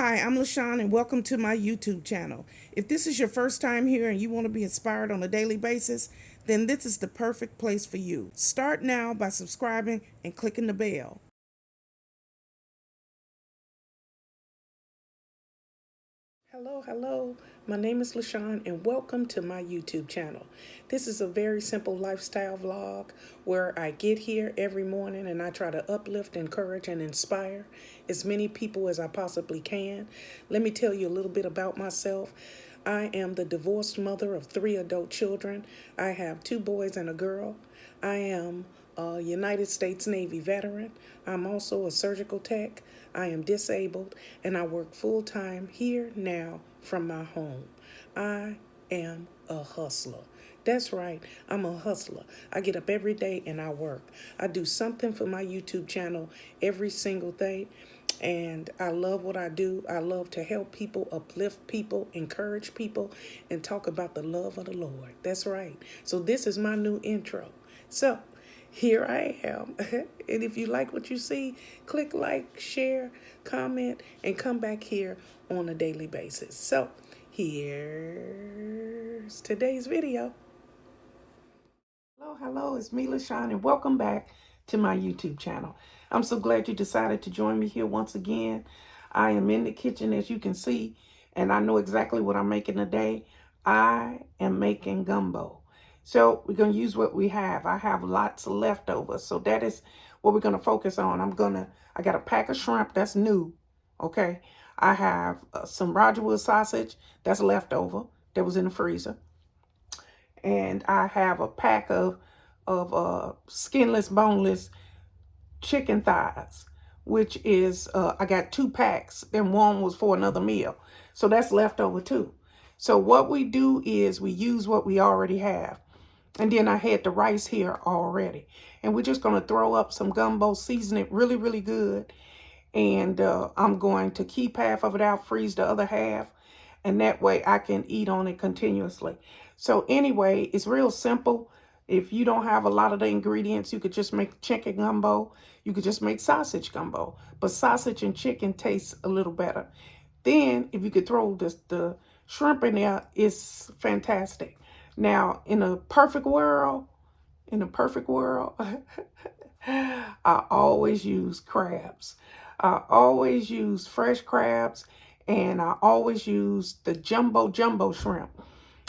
Hi, I'm LaShawn and welcome to my YouTube channel. If this is your first time here and you want to be inspired on a daily basis, then this is the perfect place for you. Start now by subscribing and clicking the bell. Hello. My name is LaShawn and welcome to my YouTube channel. This is a very simple lifestyle vlog where I get here every morning and I try to uplift, encourage, and inspire as many people as I possibly can. Let me tell you a little bit about myself. I am the divorced mother of 3 adult children. I have 2 boys and a girl. I am a United States Navy veteran. I'm also a surgical tech. I am disabled and I work full-time here now from my home. I am a hustler. That's right, I'm a hustler. I get up every day and I work. I do something for my YouTube channel every single day. And I love what I do. I love to help people, uplift people, encourage people, and talk about the love of the Lord. That's right. So this is my new intro. So here I am. And if you like what you see, click like, share, comment, and come back here on a daily basis. So here's today's video. Hello, it's me, LaShawn, and welcome back to my YouTube channel. I'm so glad you decided to join me here once again. I am in the kitchen, as you can see, and I know exactly what I'm making today. I am making gumbo. So we're going to use what we have. I have lots of leftovers, so that is what we're going to focus on. I got a pack of shrimp that's new, okay? I have some Roger Wood sausage that's leftover that was in the freezer. And I have a pack of skinless, boneless chicken thighs, which is, I got 2 packs, and one was for another meal. So that's left over too. So what we do is we use what we already have. And then I had the rice here already. And we're just going to throw up some gumbo, season it really, really good. And I'm going to keep half of it out, freeze the other half. And that way I can eat on it continuously. So anyway, it's real simple. If you don't have a lot of the ingredients, you could just make chicken gumbo. You could just make sausage gumbo. But sausage and chicken tastes a little better. Then if you could throw the shrimp in there, it's fantastic. Now, in a perfect world, I always use crabs. I always use fresh crabs, and I always use the jumbo shrimp.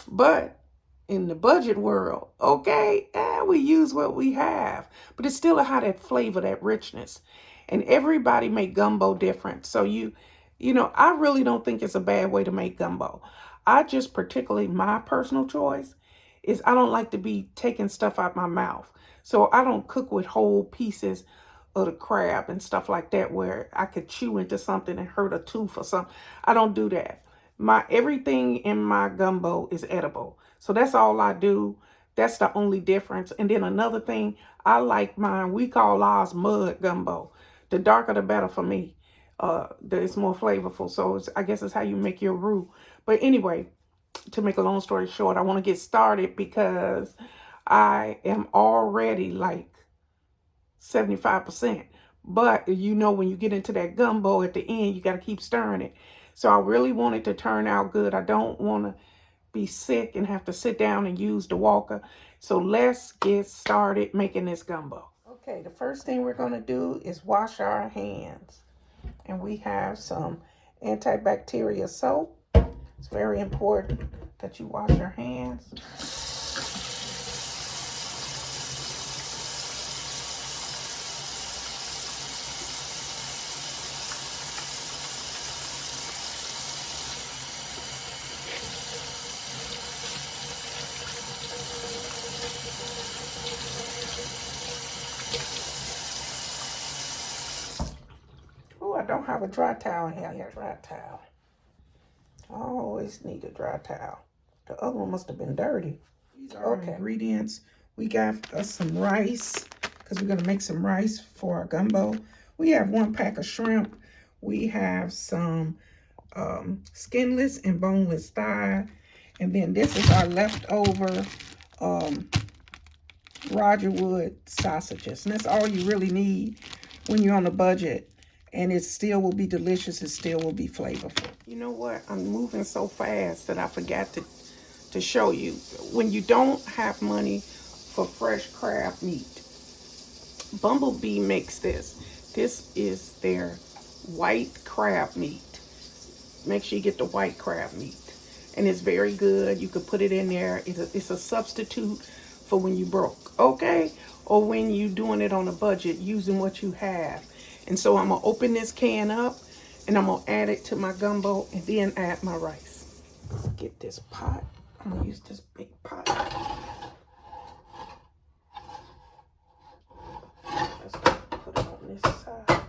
But in the budget world, okay, we use what we have. But it still has that flavor, that richness. And everybody make gumbo different. So I really don't think it's a bad way to make gumbo. I just particularly, my personal choice is I don't like to be taking stuff out my mouth. So I don't cook with whole pieces of the crab and stuff like that where I could chew into something and hurt a tooth or something. I don't do that. Everything in my gumbo is edible. So that's all I do. That's the only difference. And then another thing, I like mine, we call ours mud gumbo. The darker the better for me. It's more flavorful. So I guess it's how you make your roux. But anyway, to make a long story short, I want to get started because I am already like 75%. But when you get into that gumbo at the end, you got to keep stirring it. So I really want it to turn out good. I don't want to be sick and have to sit down and use the walker. So let's get started making this gumbo. Okay, the first thing we're going to do is wash our hands. And we have some antibacterial soap. It's very important that you wash your hands. Oh, I don't have a dry towel here. I got a dry towel. I always need a dry towel. The other one must have been dirty. These are our ingredients. We got us some rice because we're going to make some rice for our gumbo. We have 1 pack of shrimp. We have some skinless and boneless thigh. And then this is our leftover Roger Wood sausages. And that's all you really need when you're on a budget And it still will be delicious. It still will be flavorful. You know what? I'm moving so fast that I forgot to show you. When you don't have money for fresh crab meat, Bumblebee makes this. This is their white crab meat. Make sure you get the white crab meat. And it's very good. You could put it in there. It's a substitute for when you broke, okay? Or when you doing it on a budget, using what you have. And so I'm going to open this can up, and I'm going to add it to my gumbo, and then add my rice. Let's get this pot. I'm going to use this big pot. Let's put it on this side.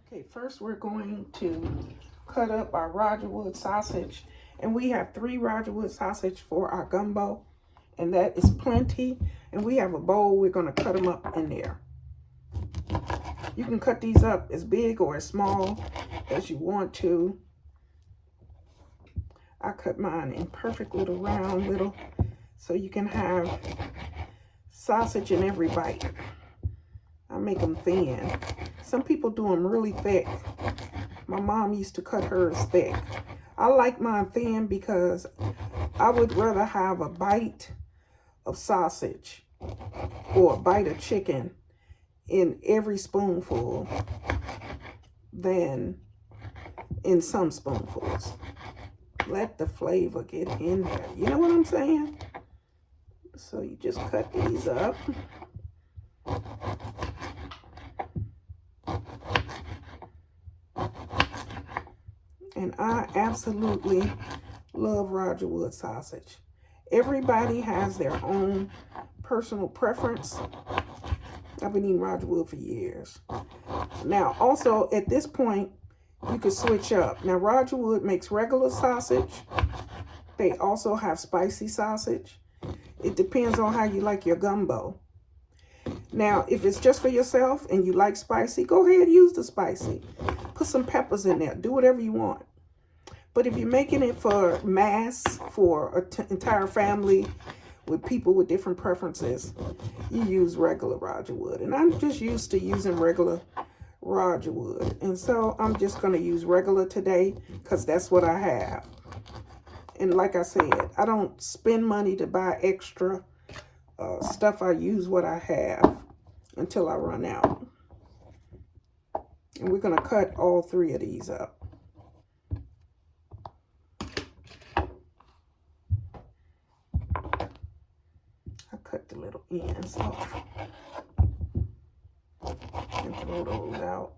Okay, first we're going to cut up our Roger Wood sausage. And we have 3 Roger Wood sausage for our gumbo. And that is plenty. And we have a bowl. We're going to cut them up in there. You can cut these up as big or as small as you want to. I cut mine in perfect little round little, so you can have sausage in every bite. I make them thin. Some people do them really thick. My mom used to cut hers thick. I like mine thin because I would rather have a bite of sausage or a bite of chicken in every spoonful than in some spoonfuls. Let the flavor get in there. You know what I'm saying? So you just cut these up. And I absolutely love Roger Wood sausage. Everybody has their own personal preference. I've been eating Roger Wood for years. Now, also, at this point, you can switch up. Now, Roger Wood makes regular sausage. They also have spicy sausage. It depends on how you like your gumbo. Now, if it's just for yourself and you like spicy, go ahead and use the spicy. Put some peppers in there. Do whatever you want. But if you're making it for mass, for an entire family with people with different preferences, you use regular Roger Wood. And I'm just used to using regular Roger Wood. And so I'm just going to use regular today because that's what I have. And like I said, I don't spend money to buy extra stuff. I use what I have until I run out. And we're going to cut all 3 of these up. I cut the little ends off and throw those out.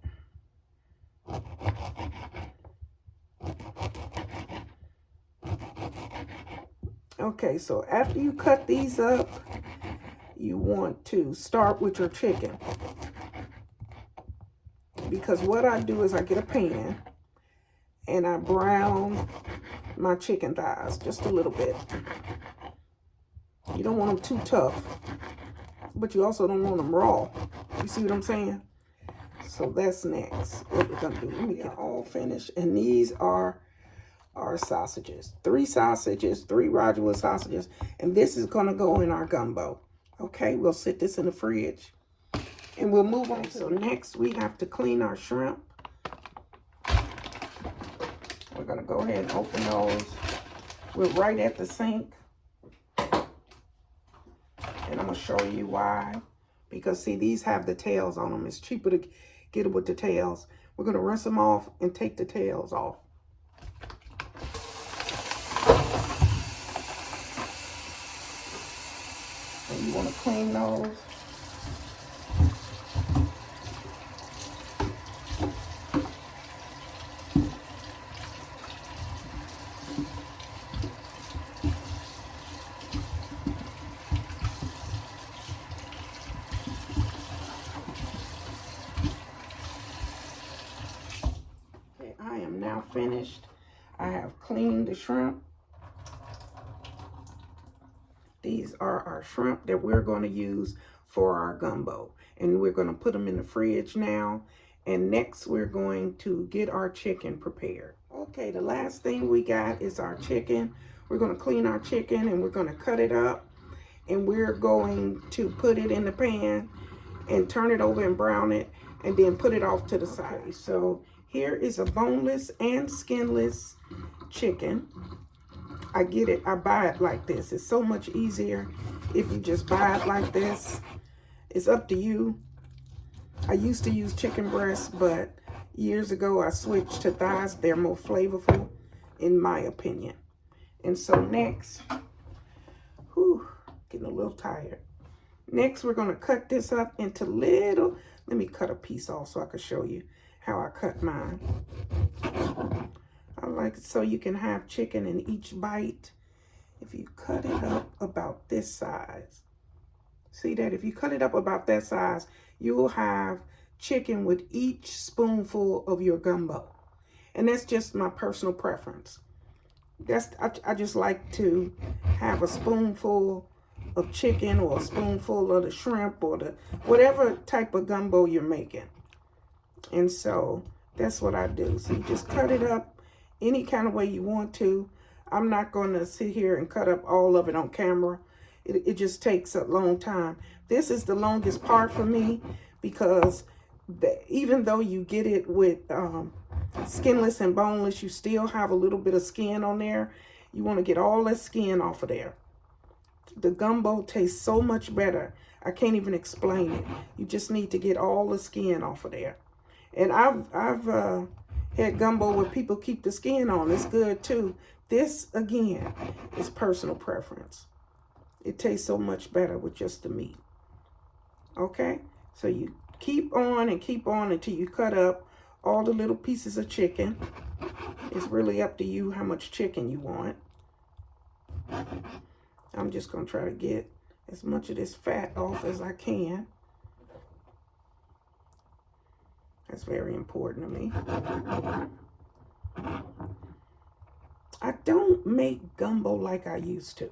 Okay, so after you cut these up, you want to start with your chicken. Because what I do is I get a pan and I brown my chicken thighs just a little bit. You don't want them too tough, but you also don't want them raw. You see what I'm saying? So that's next. What we're gonna do, let me get all finished. And these are our sausages. 3 sausages, 3 Roger Wood sausages, and this is gonna go in our gumbo. Okay, we'll sit this in the fridge and we'll move on. So next we have to clean our shrimp. We're gonna go ahead and open those. We're right at the sink. And I'm going to show you why. Because, see, these have the tails on them. It's cheaper to get it with the tails. We're going to rinse them off and take the tails off. And you want to clean those. I am now finished. I have cleaned the shrimp. These are our shrimp that we're going to use for our gumbo. And we're going to put them in the fridge now. And next we're going to get our chicken prepared. Okay, the last thing we got is our chicken. We're going to clean our chicken and we're going to cut it up. And we're going to put it in the pan and turn it over and brown it and then put it off to the side. So here is a boneless and skinless chicken. I get it. I buy it like this. It's so much easier if you just buy it like this. It's up to you. I used to use chicken breasts, but years ago I switched to thighs. They're more flavorful, in my opinion. And so next, getting a little tired. Next, we're going to cut this up into little, let me cut a piece off so I can show you how I cut mine. I like it so you can have chicken in each bite. If you cut it up about this size, see that? If you cut it up about that size, you'll have chicken with each spoonful of your gumbo. And that's just my personal preference. I just like to have a spoonful of chicken or a spoonful of the shrimp or the whatever type of gumbo you're making. And so that's what I do. So you just cut it up any kind of way you want to. I'm not going to sit here and cut up all of it on camera. It just takes a long time. This is the longest part for me because even though you get it with skinless and boneless, you still have a little bit of skin on there. You want to get all that skin off of there. The gumbo tastes so much better. I can't even explain it. You just need to get all the skin off of there. And I've had gumbo where people keep the skin on. It's good too. This, again, is personal preference. It tastes so much better with just the meat. Okay? So you keep on until you cut up all the little pieces of chicken. It's really up to you how much chicken you want. I'm just going to try to get as much of this fat off as I can. That's very important to me. I don't make gumbo like I used to.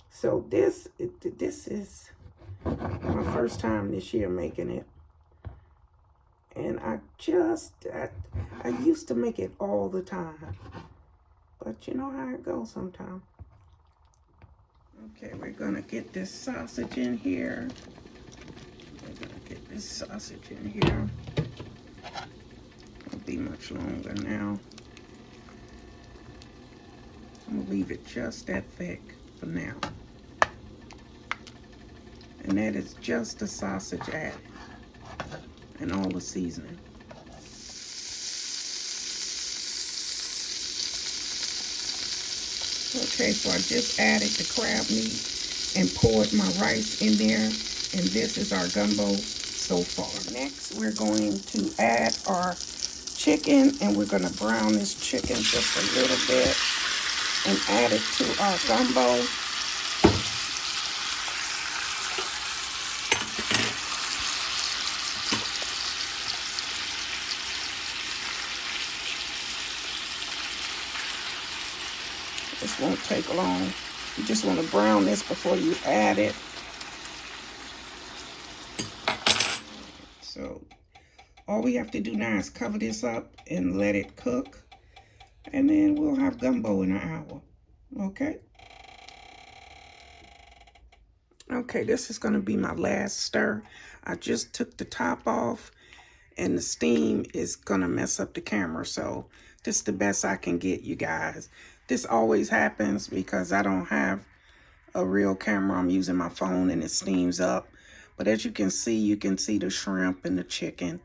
So this is my first time this year making it. And I used to make it all the time. But you know how it goes sometimes. Okay, we're gonna get this sausage in here. It'll be much longer now. I'm gonna leave it just that thick for now. And that is just the sausage added and all the seasoning. Okay, so I just added the crab meat and poured my rice in there. And this is our gumbo so far. Next, we're going to add our chicken, and we're going to brown this chicken just a little bit and add it to our gumbo. This won't take long. You just want to brown this before you add it. So all we have to do now is cover this up and let it cook. And then we'll have gumbo in an hour. Okay? Okay, this is going to be my last stir. I just took the top off and the steam is going to mess up the camera. So this is the best I can get, you guys. This always happens because I don't have a real camera. I'm using my phone and it steams up. But as you can see the shrimp and the chicken.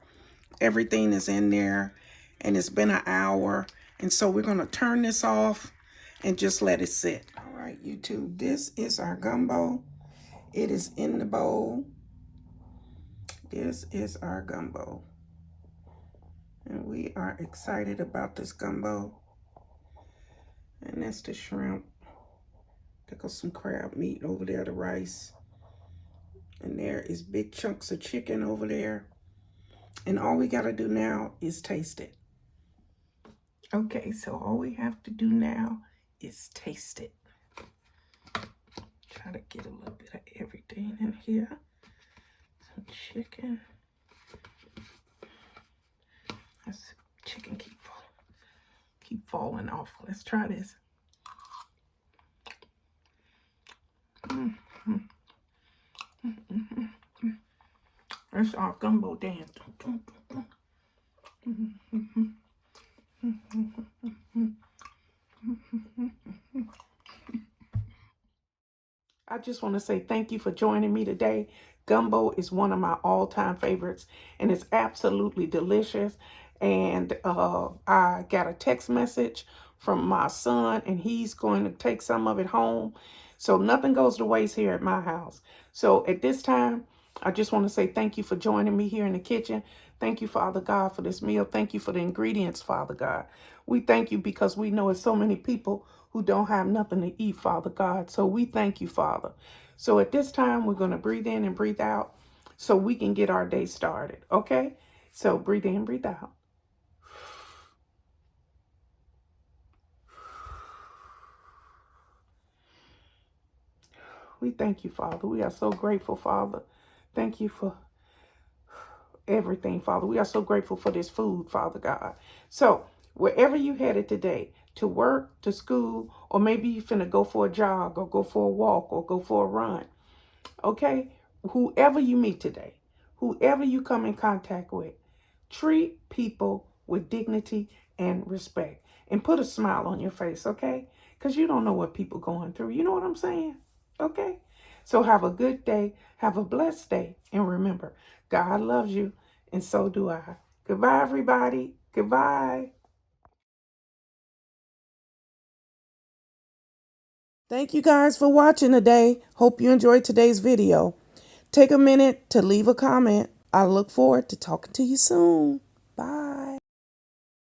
Everything is in there and it's been an hour. And so we're going to turn this off and just let it sit. All right, YouTube, this is our gumbo. It is in the bowl. This is our gumbo. And we are excited about this gumbo. And that's the shrimp. There goes some crab meat over there, the rice. And there is big chunks of chicken over there. And all we got to do now is taste it. Okay, so all we have to do now is taste it. Try to get a little bit of everything in here. Some chicken. That's chicken keep falling. falling off. Let's try this. That's our gumbo dance. I just want to say thank you for joining me today. Gumbo is one of my all-time favorites, and it's absolutely delicious. And I got a text message from my son, and he's going to take some of it home. So nothing goes to waste here at my house. So at this time, I just want to say thank you for joining me here in the kitchen. Thank you, Father God, for this meal. Thank you for the ingredients, Father God. We thank you because we know it's so many people who don't have nothing to eat, Father God. So we thank you, Father. So at this time, we're going to breathe in and breathe out so we can get our day started, okay? So breathe in, breathe out. We thank you, Father. We are so grateful, Father. Thank you for everything, Father. We are so grateful for this food, Father God. So wherever you headed today, to work, to school, or maybe you finna go for a jog or go for a walk or go for a run, okay? Whoever you meet today, whoever you come in contact with, treat people with dignity and respect and put a smile on your face, okay? Because you don't know what people going through. You know what I'm saying? Okay? So have a good day. Have a blessed day. And remember, God loves you, and so do I. Goodbye, everybody. Goodbye. Thank you guys for watching today. Hope you enjoyed today's video. Take a minute to leave a comment. I look forward to talking to you soon. Bye.